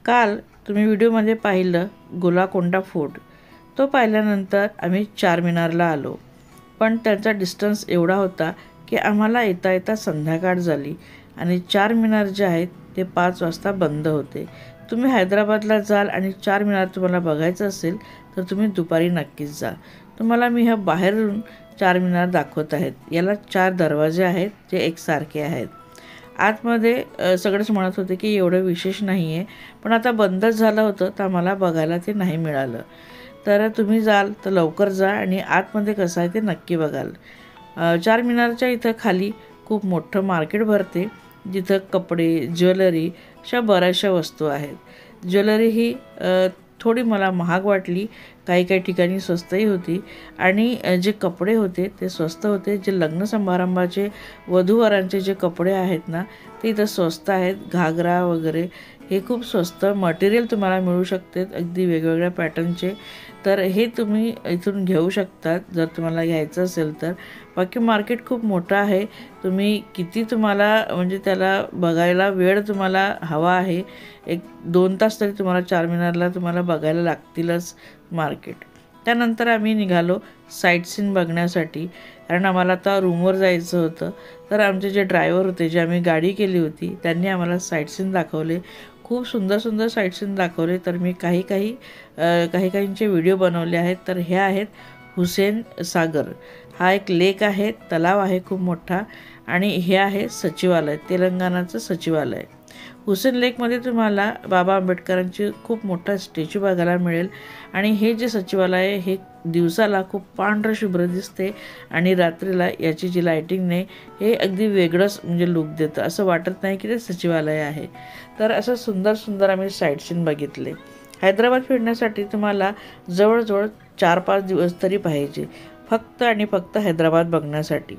काल तुम्ही व्हिडिओमध्ये पाहिलं गोलाकोंडा फोर्ट, तो पाहिल्यानंतर आम्ही चारमिनारला आलो. पण त्याचा डिस्टन्स एवढा होता की आम्हाला येता येता संध्याकाळ झाली आणि चारमिनार जे आहेत ते 5 वाजता बंद होते. तुम्ही हैदराबादला जाल आणि चारमिनार तुम्हाला बघायचं असेल तर तुम्ही दुपारी नक्कीच जा. तुम्हाला मी ह्या बाहेरून चारमिनार दाखवत आहेत. याला 4 दरवाजे आहेत जे एकसारखे आहेत. आतमध्ये सगळेच म्हणत होते की एवढं विशेष नाही आहे, पण आता बंदच झालं होतं तर आम्हाला बघायला ते नाही मिळालं. तर तुम्ही जाल तर लवकर जा आणि आतमध्ये कसं आहे ते नक्की बघाल. चारमिनारच्या इथं खाली खूप मोठं मार्केट भरते, जिथं कपडे, ज्वेलरी अशा बऱ्याचशा वस्तू आहेत. ज्वेलरी ही थोडी मला महाग वाटली, काही ठिकाणी स्वस्तही होती आणि जे कपडे होते ते स्वस्त होते. जे लग्न समारंभाचे वधूवरांचे जे कपडे आहेत ना ते इथं स्वस्त आहेत. घागरा वगैरे हे खूप स्वस्त मटेरियल तुम्हाला मिळू शकते, अगदी वेगवेगळ्या पॅटर्नचे. तर हे तुम्ही इथून घेऊ शकतात जर तुम्हाला घ्यायचं असेल तर. बाकी मार्केट खूप मोठं आहे. तुम्ही किती तुम्हाला म्हणजे त्याला बघायला वेळ तुम्हाला हवा आहे, 1-2 तास तरी तुम्हाला चारमिनारला तुम्हाला बघायला लागतीलच मार्केट. त्यानंतर आम्ही निघालो साईट सीन बघण्यासाठी, कारण आम्हाला आता रूमवर जायचं होतं. तर आमचे जे ड्रायव्हर होते, जे आम्ही गाडी केली होती, त्यांनी आम्हाला साईट सीन दाखवले. खूप सुंदर सुंदर साईट सीन दाखवले. तर मी काहींचे व्हिडिओ बनवले आहेत. तर हे आहेत हुसेन सागर. हा एक लेक आहे, तलाव आहे खूप मोठा. आणि हे आहे सचिवालय, तेलंगणाचं सचिवालय. हुसेन लेकमध्ये तुम्हाला बाबा आंबेडकरांची खूप मोठा स्टॅच्यू बघायला मिळेल. आणि हे जे सचिवालय आहे हे दिवसाला खूप पांढरं शुभ्र दिसते आणि रात्रीला याची जी लायटिंगने हे अगदी वेगळंच म्हणजे लुक देतं. असं वाटत नाही की ते सचिवालय आहे. तर असं सुंदर सुंदर आम्ही साईट सीन बघितले. हैदराबाद फिरण्यासाठी तुम्हाला जवळजवळ 4-5 दिवस तरी पाहिजे, फक्त आणि फक्त हैदराबाद बघण्यासाठी.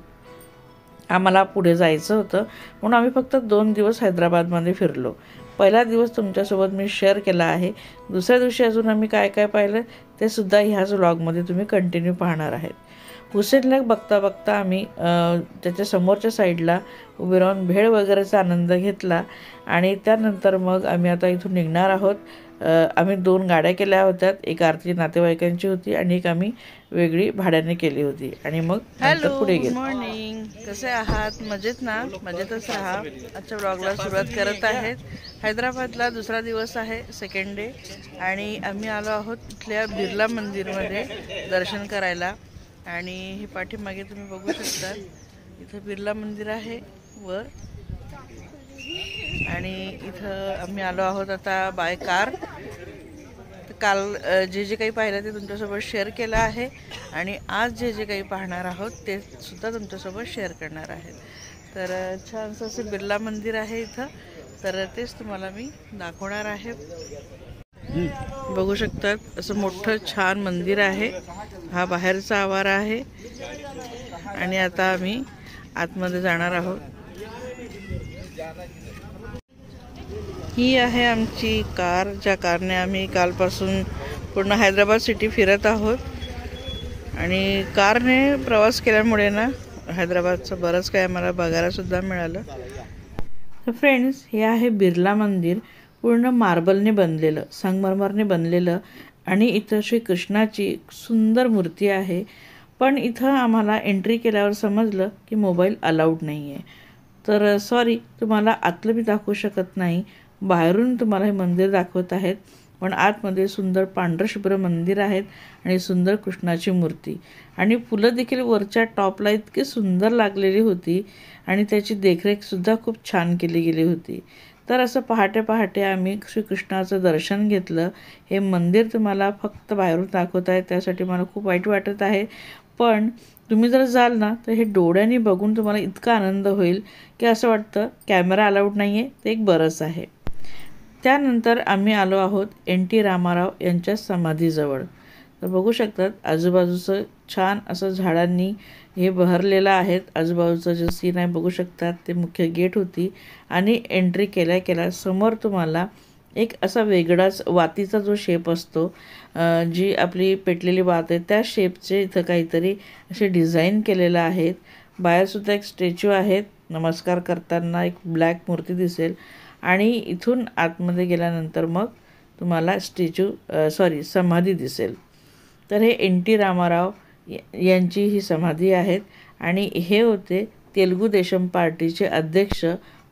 आम्हाला पुढे जायचं होतं म्हणून आम्ही फक्त 2 दिवस हैदराबादमध्ये फिरलो. पहिला दिवस तुमच्यासोबत मी शेअर केला आहे. दुसऱ्या दिवशी अजून आम्ही काय काय पाहिलं ते सुद्धा ह्याच व्लॉगमध्ये तुम्ही कंटिन्यू पाहणार आहेत. हुसेन लेक बघता बघता आम्ही त्याच्या समोरच्या साईडला उभे राहून भेळ वगैरेचा आनंद घेतला. आणि त्यानंतर मग आम्ही आता इथून निघणार आहोत. आम्ही 2 गाड्या केल्या होत्या, एक आरती नातेवाईकांची होती आणि एक आम्ही वेगळी भाड्याने केली होती. आणि मग नंतर पुढे गेलो. गुड मॉर्निंग, कसे आहात? मजेत ना? मजेतच राहा. आजच्या ब्लॉगला सुरुवात करत आहेत. हैदराबादला दुसरा दिवस आहे, सेकंड डे. आणि आम्ही आलो आहोत इथल्या बिर्ला मंदिरमध्ये दर्शन करायला. आणि हे पाठीमागे तुम्ही बघू शकता, इथं बिर्ला मंदिर आहे वर. आणि इथं आम्ही आलो आहोत आता बाय कार. काल जे काही पाहिलं ते तुमच्यासोबत शेअर केलं आहे आणि आज जे काही पाहणार आहोत ते सुद्धा तुमच्यासोबत शेअर करणार आहे. तर छानसं असं बिर्ला मंदिर आहे इथं, तर तेच तुम्हाला मी दाखवणार आहे. बघू शकतात असं मोठं छान मंदिर आहे. हा बाहेरचा आवार आहे आणि आता आम्ही आतमध्ये जाणार आहोत. ही आहे आमची कार, ज्या कारने आम्ही कालपासून पूर्ण हैदराबाद सिटी फिरत आहोत. आणि कारने प्रवास केल्यामुळे ना हैदराबादचं बरंच काही आम्हाला बघायला सुद्धा मिळालं. तर फ्रेंड्स, हे आहे बिर्ला मंदिर, पूर्ण मार्बलने बनलेलं, संगमरमरने बनलेलं. आणि इथं श्रीकृष्णाची सुंदर मूर्ती आहे. पण इथं आम्हाला एंट्री केल्यावर समजलं की मोबाईल अलाउड नाही आहे. तर सॉरी, तुम्हाला आतलं मी दाखवू शकत नाही. बाहेरून तुम्हाला हे मंदिर दाखवत आहेत, पण आतमध्ये सुंदर पांढरं शुभ्र मंदिर आहेत आणि सुंदर कृष्णाची मूर्ती. आणि फुलं देखील वरच्या टॉपला इतकी सुंदर लागलेली होती आणि त्याची देखरेखसुद्धा खूप छान केली गेली होती. तर असं पहाटे पहाटे आम्ही श्रीकृष्णाचं दर्शन घेतलं. हे मंदिर तुम्हाला फक्त बाहेरून दाखवत आहे, त्यासाठी मला खूप वाईट वाटत आहे. पण तुम्ही जर जाल ना तर हे डोळ्यांनी बघून तुम्हाला इतका आनंद होईल की असं वाटतं कॅमेरा अलाउड नाही आहे, ते एक बरंच आहे. त्यानंतर आम्ही आलो आहोत NT रामाराव यांच्या समाधीजवळ. तर बघू शकतात आजूबाजूचं छान असं झाडांनी हे बहरलेलं आहेत. आजूबाजूचं जे सीन आहे बघू शकतात, ते मुख्य गेट होती. आणि एंट्री केल्या समोर तुम्हाला एक असा वेगळाच वातीचा जो शेप असतो, जी आपली पेटलेली वात आहे त्या शेपचे इथं काहीतरी असे डिझाईन केलेलं आहेत. बाहेरसुद्धा एक स्टॅच्यू आहेत, नमस्कार करताना एक ब्लॅक मूर्ती दिसेल. आणि इथून आतमध्ये गेल्यानंतर मग तुम्हाला समाधी दिसेल. तर हे एन टी रामाराव यांची ही समाधी आहेत आणि हे होते तेलुगू देशम पार्टीचे अध्यक्ष,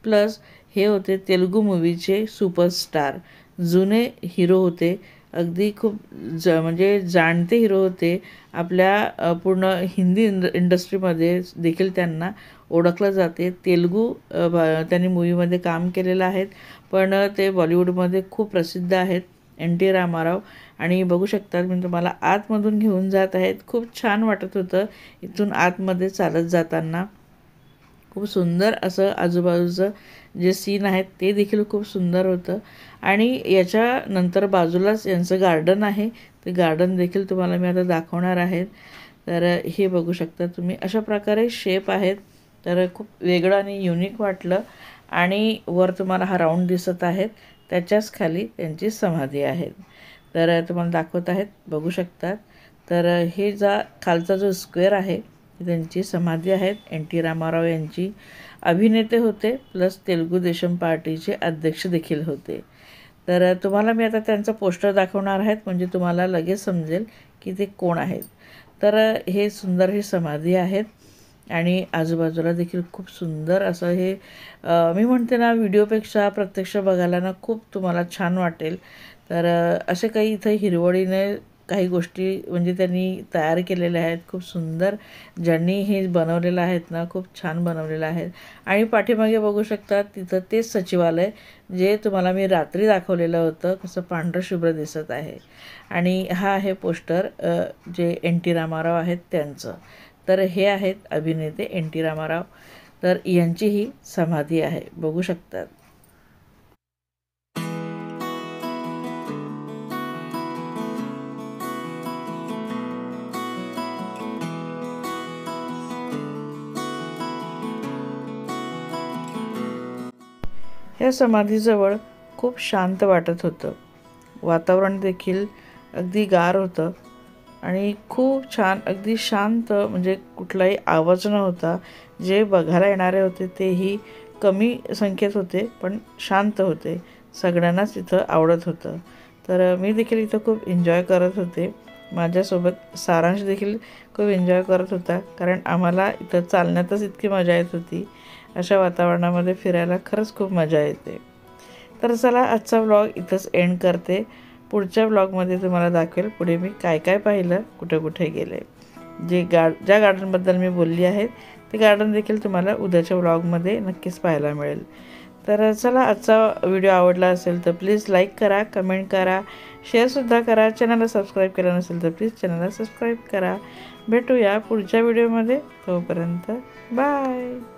प्लस हे होते तेलुगू मूवीचे सुपरस्टार, जुने हिरो होते, अगदी खूप म्हणजे जाणते हिरो होते. आपल्या पूर्ण हिंदी इंडस्ट्रीमध्ये देखील त्यांना ओळखलं जाते. तेलुगू त्यांनी मूवीमध्ये काम केलेलं आहे, पण ते बॉलिवूडमध्ये खूप प्रसिद्ध आहेत एन टी रामाराव. आणि बघू शकतात मी तुम्हाला आतमधून घेऊन जात आहेत. खूप छान वाटत होतं इथून आतमध्ये चालत जाताना. खूप सुंदर असं आजूबाजूचं जे सीन आहेत ते देखील खूप सुंदर होतं. आणि याच्यानंतर बाजूलाच यांचं गार्डन आहे, ते गार्डन देखील तुम्हाला मी आता दाखवणार आहेत. तर हे बघू शकता तुम्ही, अशा प्रकारे शेप आहेत. तर खूप वेगळं आणि युनिक वाटलं. आणि वर तुम्हाला हा राऊंड दिसत आहेत, त्याच्याच खाली त्यांची समाधी आहे. तर तुम्हाला दाखवत आहेत, बघू शकतात. तर हे खालचा जो स्क्वेअर आहे त्यांची समाधी आहेत एन टी रामाराव यांची. अभिनेते होते, प्लस तेलुगू देशम पार्टीचे अध्यक्ष देखील होते. तर तुम्हाला मी आता त्यांचं पोस्टर दाखवणार आहेत, म्हणजे तुम्हाला लगेच समजेल की ते कोण आहेत. तर हे सुंदर ही समाधी आहेत आणि आजूबाजूला देखील खूप सुंदर असं हे मी म्हणते ना, व्हिडिओपेक्षा प्रत्यक्ष बघायला ना खूप तुम्हाला छान वाटेल. तर असे काही इथं हिरवळीने काही गोष्टी म्हणजे त्यांनी तयार केलेल्या आहेत, खूप सुंदर. ज्यांनी हे बनवलेलं आहेत ना, खूप छान बनवलेलं आहे. आणि पाठीमागे बघू शकतात तिथं तेच सचिवालय जे तुम्हाला मी रात्री दाखवलेलं होतं, कसं पांढरं शुभ्र दिसत आहे. आणि हा आहे पोस्टर जे एन टी रामाराव आहेत त्यांचं. तर हे आहेत अभिनेते एन टी रामाराव. तर यांची ही समाधी आहे, बघू शकतात. या समाधीजवळ खूप शांत वाटत होतं. वातावरण देखील अगदी गार होतं आणि खूप छान, अगदी शांत, म्हणजे कुठलाही आवाज नव्हता. जे बघायला येणारे होते तेही कमी संख्येत होते, पण शांत होते. सगळ्यांनाच इथं आवडत होतं. तर मी देखील इथं खूप एन्जॉय करत होते. माझ्यासोबत सारांश देखील खूप एन्जॉय करत होता, कारण आम्हाला इथं चालण्यातच इतकी मजा येत होती. अशा वातावरणामध्ये फिरायला खरंच खूप मजा येते. तर चला, आजचा व्लॉग इथंच एंड करते. पुढच्या व्लॉगमध्ये तुम्हाला दाखवेल पुढे मी काय काय पाहिलं, कुठे कुठे गेले. ज्या गार्डनबद्दल मी बोलली आहे ते गार्डन देखील तुम्हाला उद्याच्या व्लॉगमध्ये नक्कीच पाहायला मिळेल. तर चला, आजचा व्हिडिओ आवडला असेल तर प्लीज लाईक करा, कमेंट करा, शेअरसुद्धा करा. चॅनलला सबस्क्राईब केलं नसेल तर प्लीज चॅनलला सबस्क्राईब करा. भेटूया पुढच्या व्हिडिओमध्ये. तोपर्यंत बाय.